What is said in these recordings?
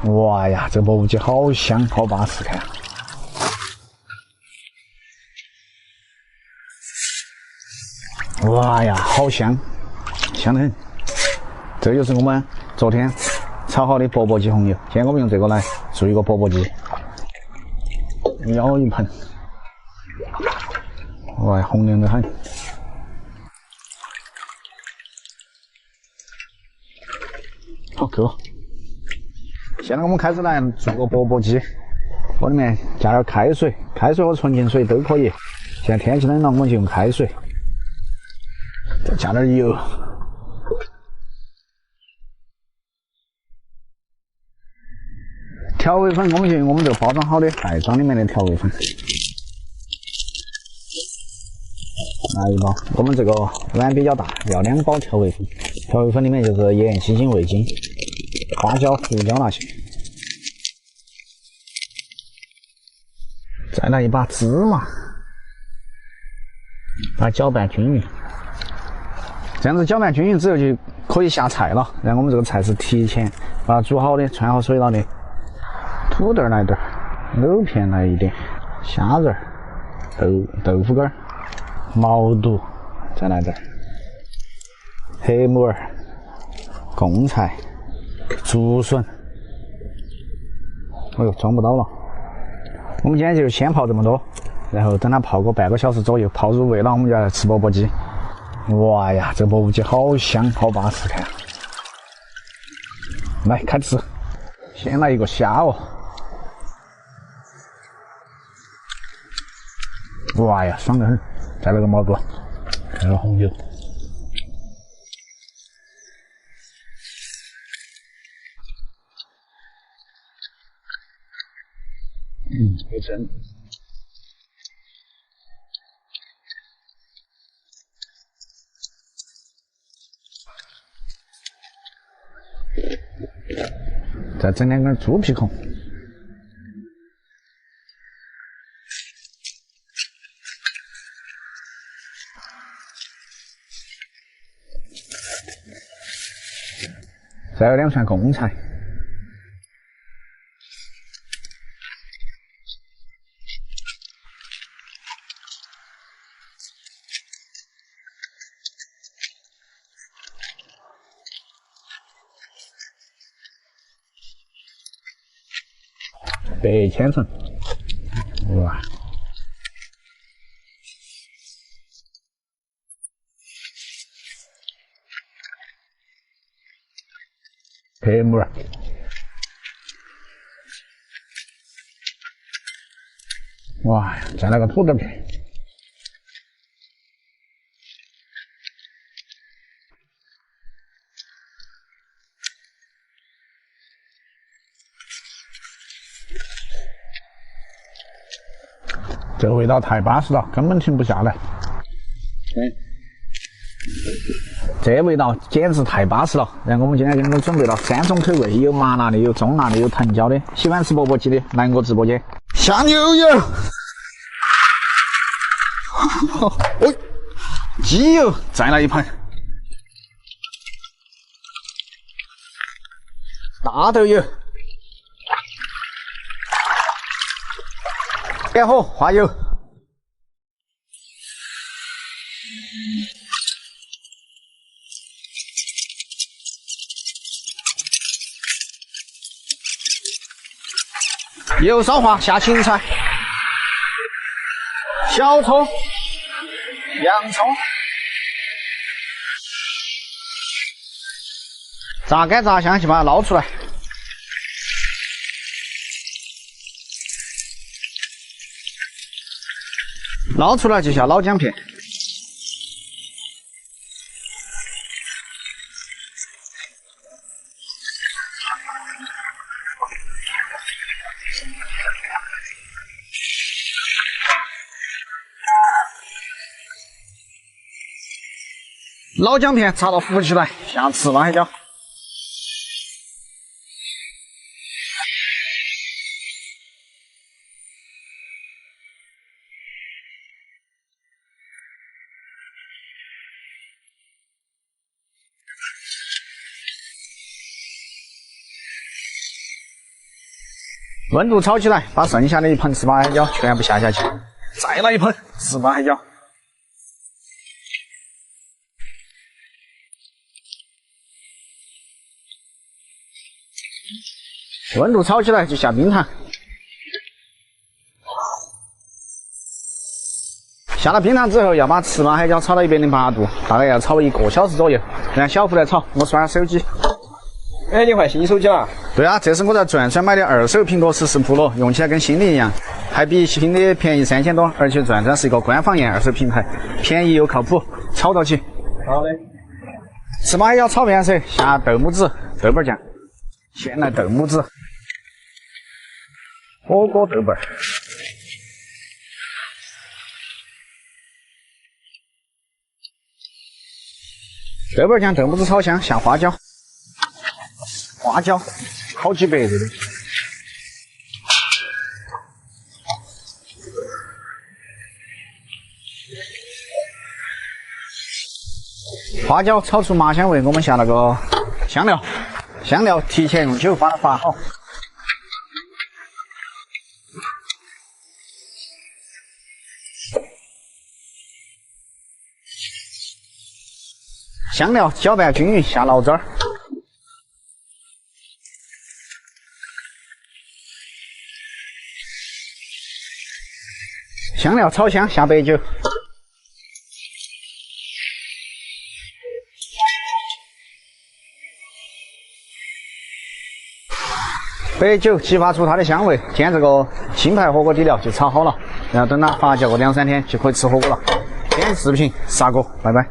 哇呀，这钵钵鸡好香，好巴适，看。哇呀，好香，香得很。这就是我们昨天炒好的钵钵鸡红油。现在我们用这个来做一个钵钵鸡，舀一盆。哇，红亮得很。好，够。现在我们开始来做个钵钵鸡，我里面加点开水，开水和纯净水都可以。现在天气冷了，我们就用开水，再加点油。调味粉我们就用我们这个包装好的袋装里面的调味粉，来一包。我们这个碗比较大，要2包调味粉。调味粉里面就是盐、鸡精、味精、花椒、胡椒那些。再来一把芝麻，把它搅拌均匀。这样子搅拌均匀之后就可以下菜了。然后我们这个菜是提前把它煮好的，串好水了的。土豆来点，藕片来一点，虾仁、豆腐干、毛肚再来点，黑木耳、贡菜、竹笋。哎呦，装不到了。我们今天就先泡这么多，然后等它泡个半个小时左右，泡入味了，我们就来吃钵钵鸡。哇呀，这钵钵鸡好香，好巴适，看。来，开吃。先来一个虾哦。哇呀，爽得很！再来个毛肚，来个红油。有蒸。再整2根猪皮孔。再有2串贡菜，白千层，哇！黑木耳，哇！再来个土豆片，这味道太巴适了，根本停不下来。这味道简直太巴适了！然后我们今天给你们准备了3种口味，有麻辣的，有中辣的，有藤椒的。喜欢吃钵钵鸡的，来我直播间。下牛油，哦，鸡油，再来一盘。大豆油，点火，花油。油烧滑，下芹菜、小葱、洋葱，炸干炸香，就把它捞出来。捞出来就下老姜片。老姜片炸到浮起来，下吃蛙海椒。温度炒起来，把剩下的一盆糍粑海椒全部下去，再来一盆糍粑海椒。温度炒起来就下冰糖，下了冰糖之后，要把糍粑海椒炒到108度，大概要炒1个小时左右。让小胡来炒，我刷手机。哎，你换新手机了？对啊，这是我在转转买的二手苹果14 Pro，用起来跟新的一样，还比新的便宜3000多，而且转转是一个官方验二手品牌，便宜又靠谱，炒到起。好的。糍粑海椒炒变色，下豆母子、豆瓣酱，先来豆母子，火锅豆瓣。豆瓣酱、豆母子炒香，下花椒，花椒好几百这里。花椒炒出麻香味，我们下那个香料，香料提前用酒把它发好。香料搅拌均匀，下醪汁儿。香料炒香，下白酒。白酒激发出它的香味，添这个新牌火锅底料就炒好了，然后等它发酵个2、3天就可以吃火锅了。今天视频杀锅，拜拜。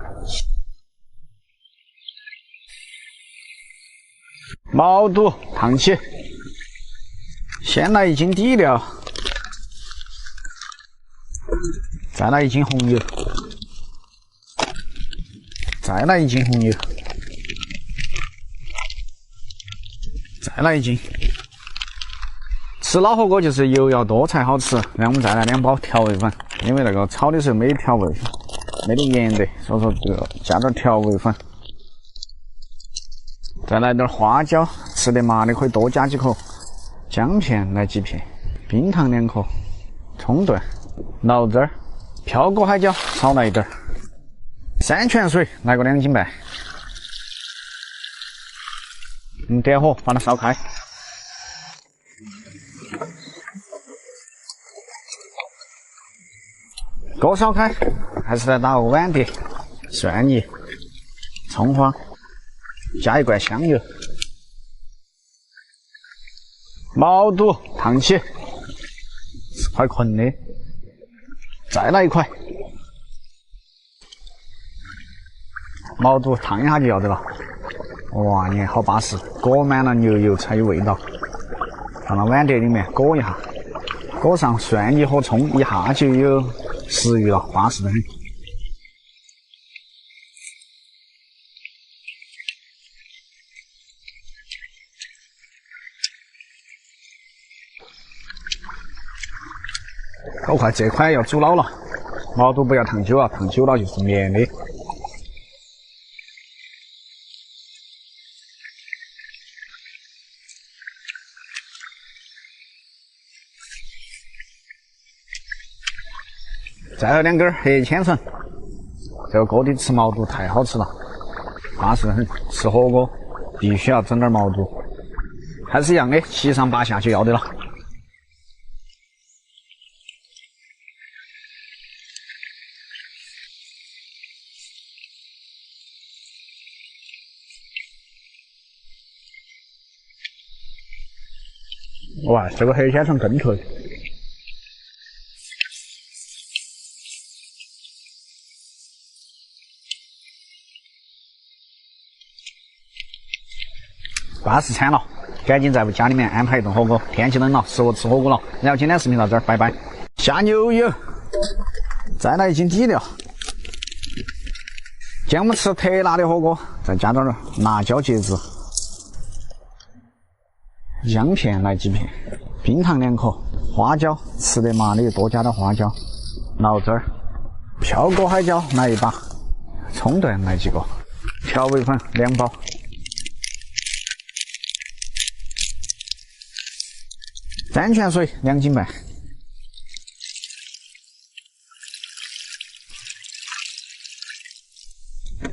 毛肚烫起，先来1斤底料，再来1斤红油，再来1斤红油，再来1斤。吃老火锅就是油要多才好吃，然后我们再来2包调味粉，因为那个炒的时候没调味，没得盐的，所以说这个加点调味粉。再来点花椒，吃得麻的可以多加几颗，姜片来几片，冰糖2颗，葱段，醪汁儿，飘果海椒少来一点，山泉水来个2斤半。点火把它烧开。锅烧开，还是来打个碗碟，蒜泥、葱花。加1罐香油，毛肚烫起，是块捆的，再来1块，毛肚烫一下就要得了。哇，你看好巴适，裹满了牛油才有味道。放到碗碟里面裹一下，裹上蒜泥和葱，一下就有食欲了，巴适得很。搞快，这块要煮老了，毛肚不要烫久啊，烫久了就是绵的。再来2根黑千层，这个锅底吃毛肚太好吃了，巴适得很。吃火锅必须要整点毛肚，还是一样的，7上8下就要得了。哇，这个黑千层更脆。巴适惨了，赶紧在家里面安排一顿火锅。天气冷了，适合吃火锅了。然后今天视频到这儿，拜拜。下牛油，再来1斤底料。今天我们吃特辣的火锅，再加点辣椒节制。姜片来几片，冰糖2颗，花椒吃得麻的多加点花椒，醪汁儿，飘果海椒来1把，葱段来几个，调味粉2包。山泉水2斤半，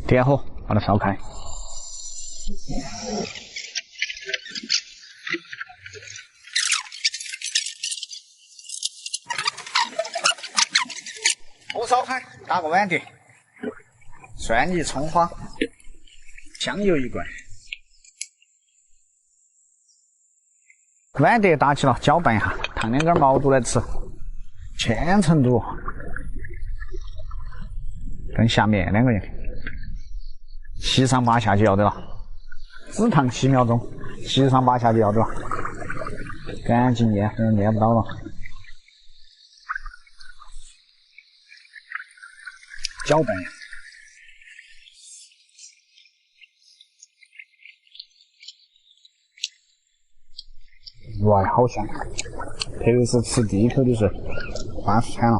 点火把它烧开。火烧开，打个碗碟，蒜泥、葱花，香油1罐。碗碟打起了，搅拌一下，烫2根毛肚来吃。千层肚跟下面2个人，7上8下就要得了，只烫7秒钟，7上8下就要得了，赶紧捏，捏不到了。搅拌呀，哇，好香！特别是吃第一口的时候，欢喜惨了。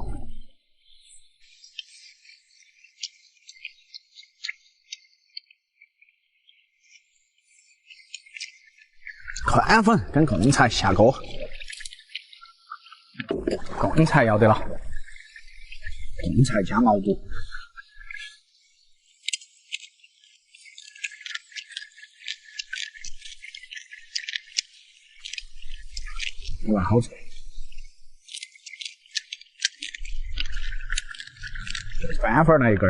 宽粉跟贡菜下锅，贡菜要得了，贡菜加毛肚。哇，好臭！饭粉来1根，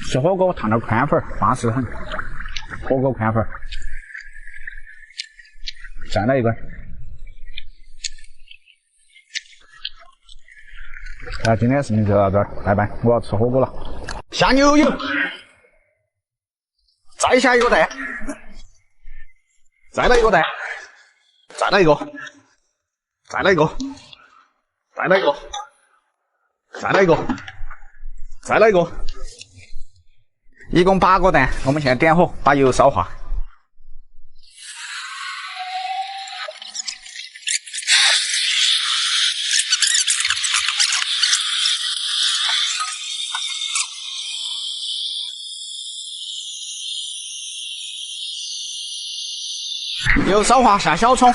吃火锅烫点宽粉，巴适很。火锅宽粉，再来1根。那今天视频就到这儿，拜拜！我要吃火锅了，下牛油。再下1个蛋，再来1个蛋，再来1个，再来1个，再来1个，再来1个，再来1个，一共8个蛋。我们现在点火，把油烧化。油烧化，下小葱、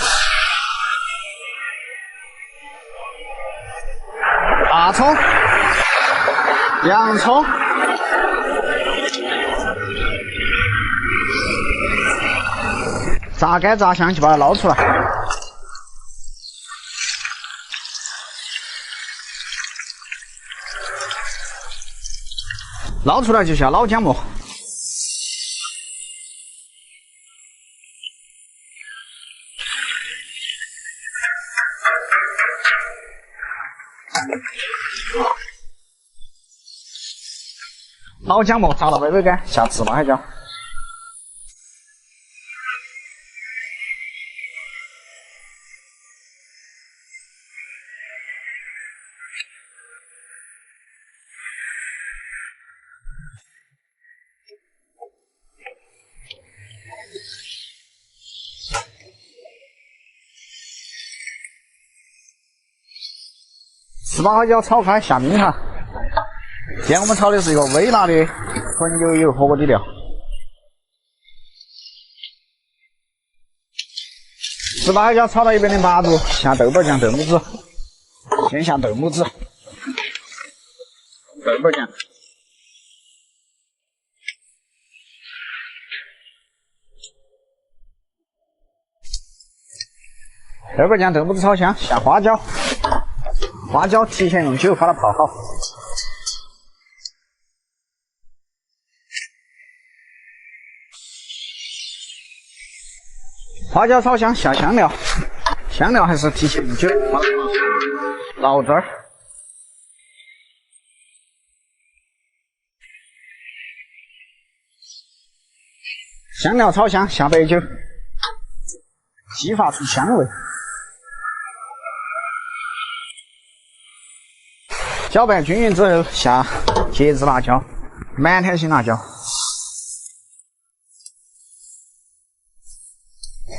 大葱、洋葱、炸干炸香，就把它捞出来。捞出来就下老姜末。老姜末炸到微微干，下芝麻海椒。芝麻海椒炒开，下冰糖。今天我们炒的是一个微辣的纯牛油火锅底料。芝麻海椒炒到108度，下豆瓣酱、豆母子。先下豆母子，豆瓣酱。豆瓣酱、豆母子炒香，下花椒。花椒提前用酒把它泡好。花椒炒香，下香料，香料还是提前用酒把它泡好，捞汁儿。香料炒香，下白酒，激发出香味。搅拌均匀之后，下节制辣椒、满天星辣椒。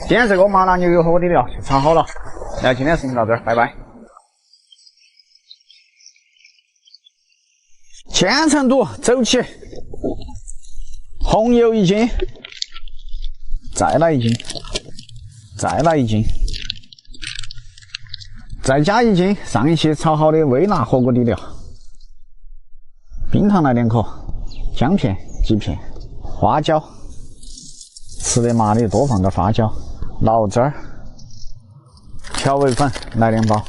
今天这个麻辣牛油火锅底料就炒好了。那今天视频到这儿，拜拜。千层肚走起，红油1斤。再来1斤，再来1斤，再加1斤上一期炒好的微辣火锅底料，冰糖来2颗，姜片几片，花椒，吃得麻的多放点花椒，醪汁儿，调味粉来2包。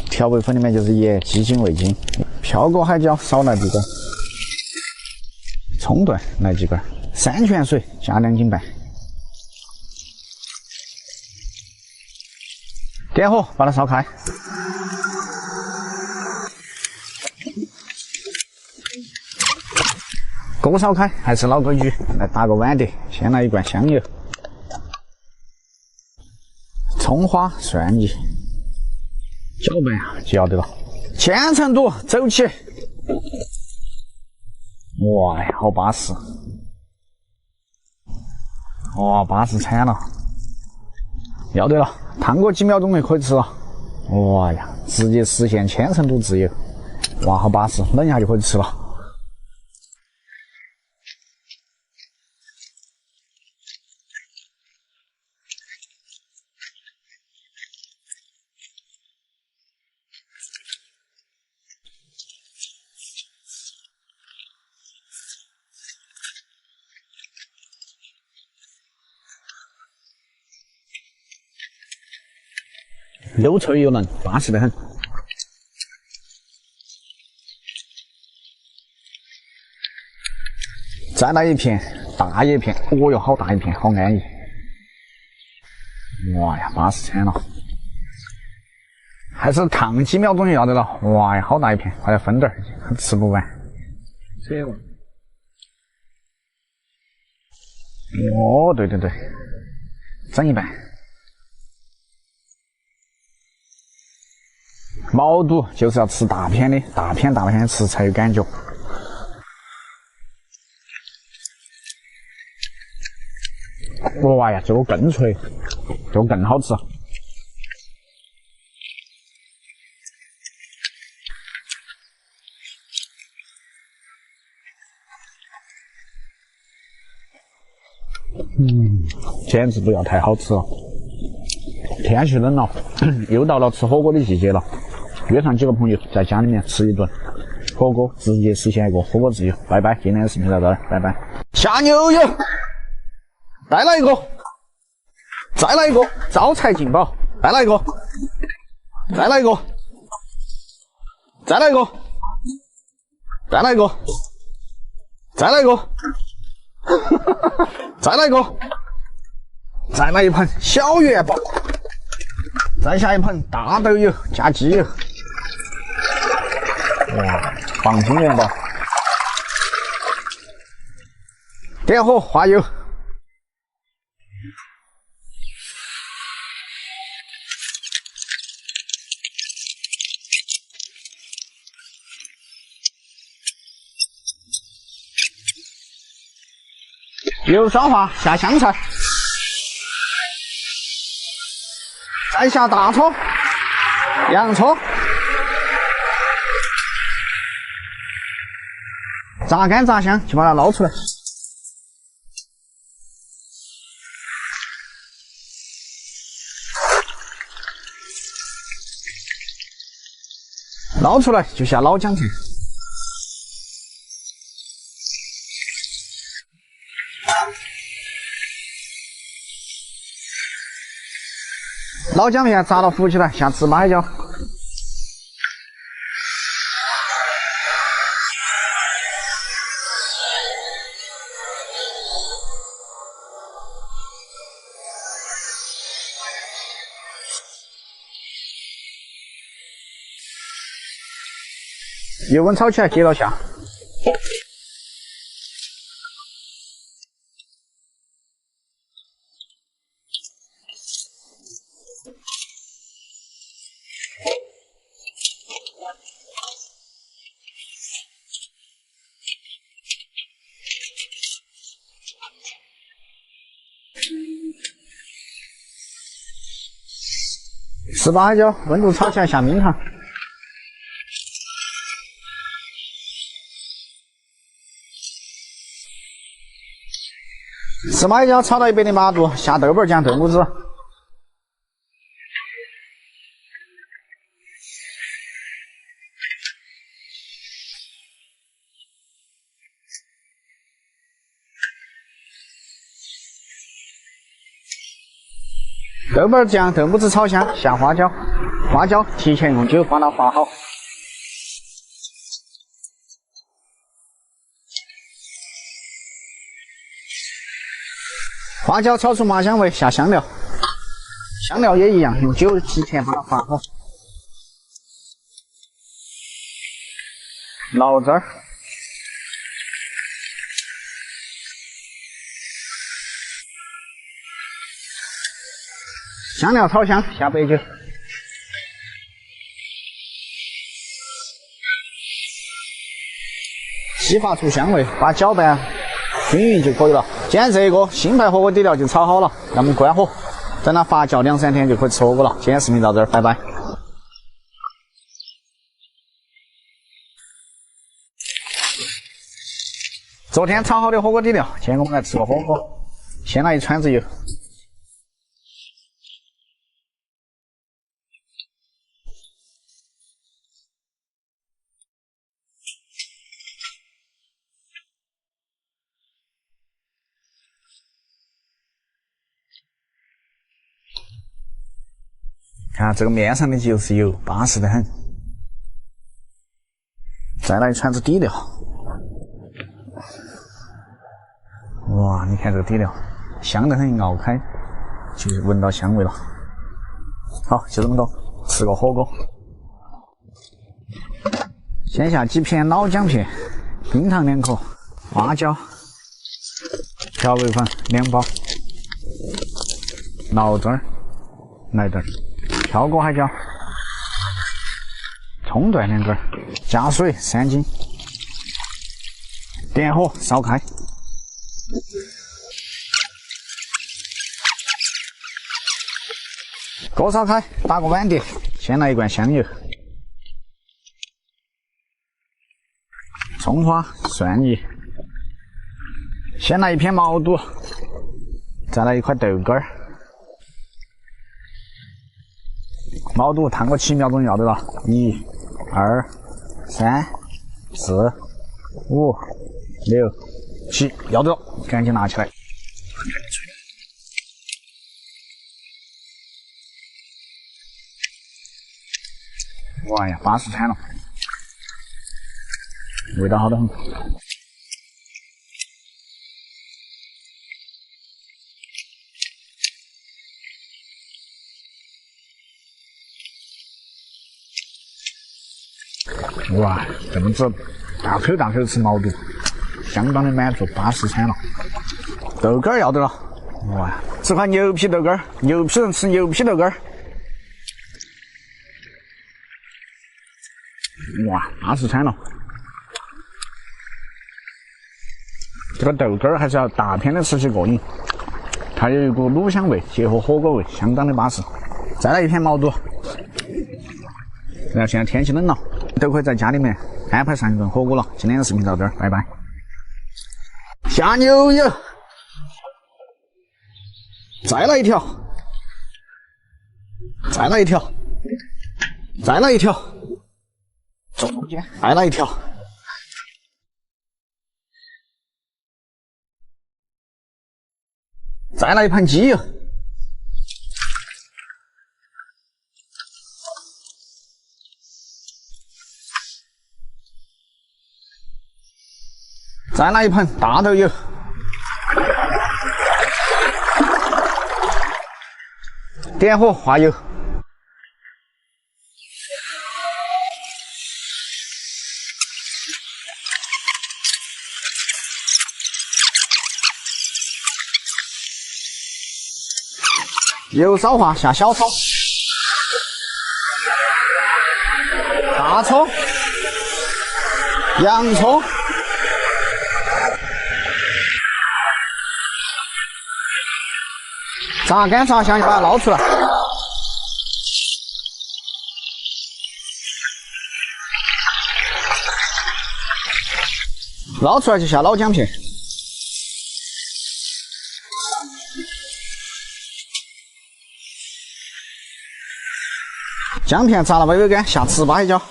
调味粉里面就是盐、鸡精、味精，漂过海椒少来几根，葱段来几根，3泉水加2斤半，点火把它烧开。锅烧开，还是老规矩，来打个碗碟，先来1罐香油，葱花、蒜泥。搅拌啊，就要得了，千层肚走起！哇呀，好巴适！哇，巴适惨了！要得了，烫过几秒钟就可以吃了。哇呀，直接实现千层肚自由！哇，好巴适，冷一下就可以吃了。又脆又嫩，巴适得很。再来1片大叶片，哦哟，好大一片，好安逸。哇呀，巴适惨了！还是烫几秒钟就要得了。哇呀，好大一片，快点分点儿，吃不完。这个。哦，对对对，整一半。毛肚就是要吃大片的，大片吃才有感觉。哇呀，这个更脆，这个更好吃。简直不要太好吃了！天气冷了，又到了吃火锅的季节了。约上几个朋友在家里面吃一顿火锅，直接实现一个火锅自由。拜拜，今天的视频到这儿，拜拜。下牛油，再来一个，再来一个，招财进宝，再来一个，再来一个，再来一个，再来一个，再来一个，再来一个，再来一盆小元宝，再下一盆大豆油加鸡油。哇，黄金元宝！点火花油，油烧化下香菜，再下大葱、洋葱。炸干炸香，就把它捞出来。捞出来就下老姜片。老姜片炸到浮起来，下糍粑海椒。油温炒起来，接着下。糍粑海椒，温度炒起来，下冰糖。石麦椒炒到108度，下豆瓣酱、豆母子。豆瓣酱、豆母子炒香，下花椒，花椒提前用酒把它发好。花椒炒出麻香味，下香料，香料也一样，用酒提前把它发好。醪汁儿，香料炒香，下白酒，激发出香味，把搅拌均匀就可以了。今天这个新派火锅底料就炒好了，让我们关火，等它发酵2、3天就可以吃火锅了。今天视频到这儿，拜拜。昨天炒好的火锅底料，今天我们来吃个火锅。先来一铲子油。看这个面上的就是油，巴适得很。再来一铲子底料。哇，你看这个底料，香得很，熬开就闻到香味了。好，就这么多，吃个火锅。先下几片老姜片，冰糖2颗，花椒，调味粉2包，醪汁儿来点儿。飘过海椒，葱段2根，加水3斤，点火烧开，锅烧开，打个碗碟，先来一罐香油，葱花、蒜泥，先来1片毛肚，再来1块豆干儿。毛肚烫个7秒钟要得了，1、2、3、4、5、6、7，要得了，赶紧拿起来。哇呀，巴适惨了，味道好得很。哇，这么子大口大口吃毛肚，相当的满足，巴适惨了。豆干要得了，哇，吃块牛皮豆干，牛皮人吃牛皮豆干。哇，巴适惨了。这个豆干还是要大片的吃起过瘾，它有一股卤香味，结合火锅味，相当的巴适。再来1片毛肚。然后现在天气冷了，都可以在家里面安排上一顿火锅了。今天的视频到这儿，拜拜。下牛油，再来一条，再来一条，再来一条，中间再来一条，再来1盘鸡油。再来1盆大豆油，点火化油，油烧化下小葱、大葱、洋葱。炸干炸香，把它捞出来，捞出来就下老姜片，姜片炸了煨煨干，下糍粑一搅。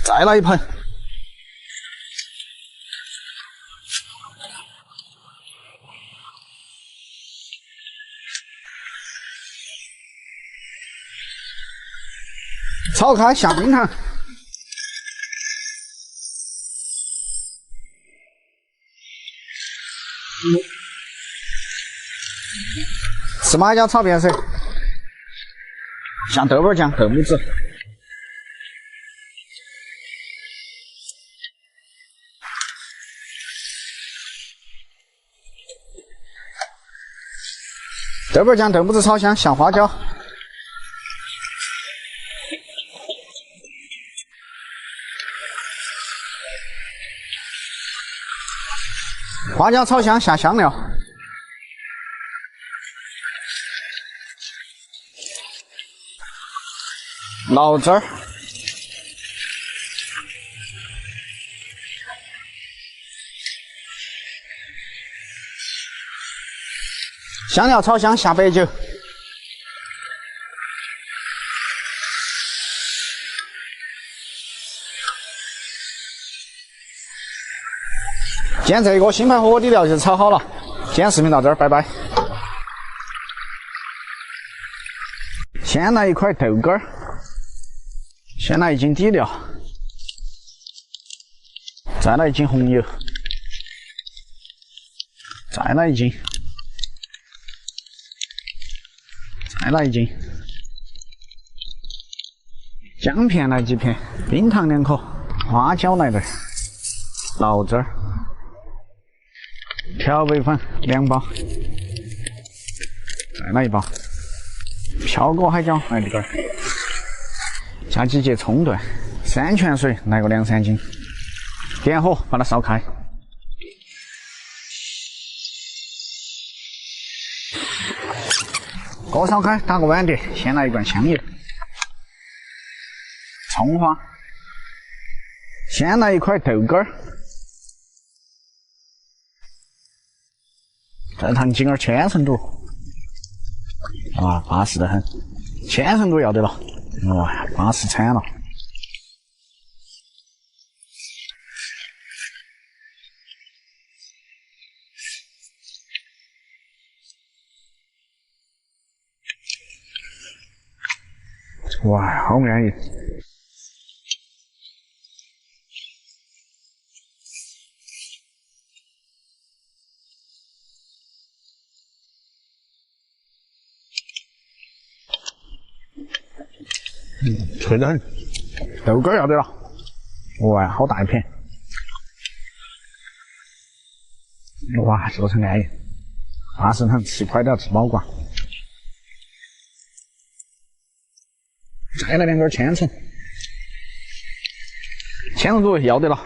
再来一盆。炒开下冰糖，芝麻椒炒变色，下豆瓣酱、豆母子，豆瓣酱、豆母子炒香，下花椒。花椒炒香，下香料，醪汁儿，香料炒香，下白酒，今天这个新派火锅底料就炒好了。今天视频到这儿，拜拜。先来一块豆干儿，先来1斤底料，再来1斤红油，再来1斤，再来1斤，姜片来几片，冰糖2颗，花椒来点，醪汁儿。调味粉2包，再来1包，飘果海椒来1根，加几节葱段，山泉水来个2、3斤，点火把它烧开。锅烧开，打个碗碟，先来1罐香油，葱花，先来1块豆干儿。这糖精儿千层肚，啊，巴适得很，千层肚要得了，哇，巴适惨了。哇，好安逸。脆得很，豆干要得了，哇，好大一片，哇，做成安逸，巴适很，吃快点吃饱惯。再来2根千层，千层肚要得了，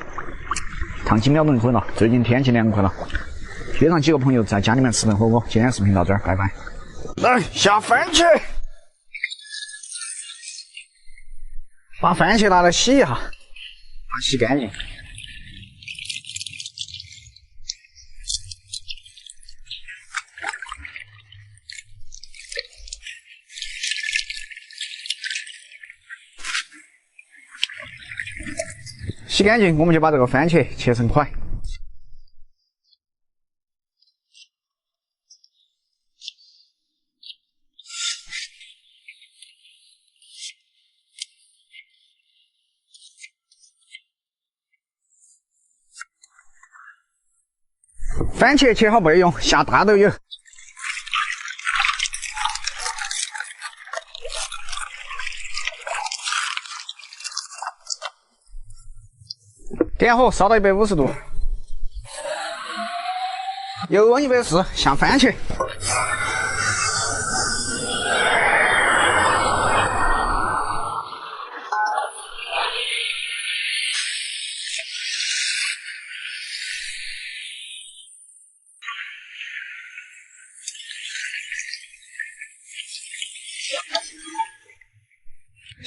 烫几秒钟就可以了。最近天气凉快了，约上几个朋友在家里面吃顿火锅。今天视频到这儿，拜拜。来下番茄。把番茄拿来洗一下，把它洗干净。洗干净，我们就把这个番茄切成块。番茄切好备用，下大豆油，点火烧到150度，油温140，下番茄，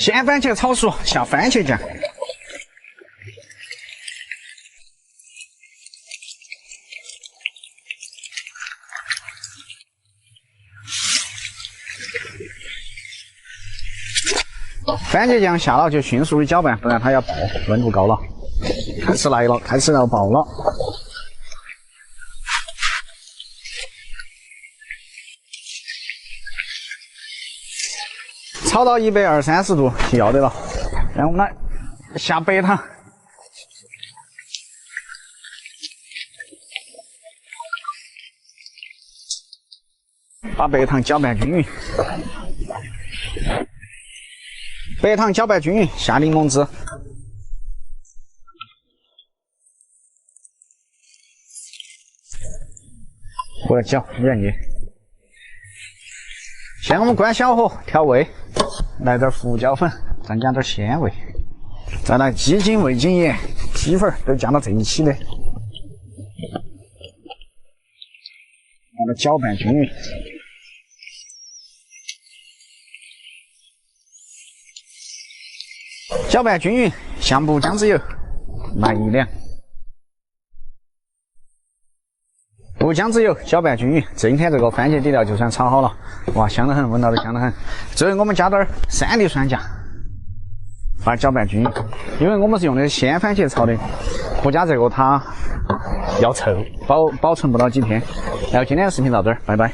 鲜番茄炒熟，下番茄酱。番茄酱下了就迅速的搅拌，不然它要爆，温度高了。开始来了，开始要爆了。炒到120、130度就要得了。然后我们来下白糖，把白糖搅拌均匀。白糖搅拌均匀，下柠檬汁。过来搅原液。现在我们关小火调味，来点胡椒粉，增加点鲜味，再来鸡精、味精盐、鸡粉都加到这一起的，把它搅拌均匀。搅拌均匀，香布姜子油来1两，布姜子油搅拌均匀。今天这个番茄底料就算炒好了，哇，香得很，闻到都香得很。最后我们加点3粒酸酱，把它搅拌均匀。因为我们是用的鲜番茄炒的，不加这个它要臭，保存不到几天。然后今天的视频到这儿，拜拜。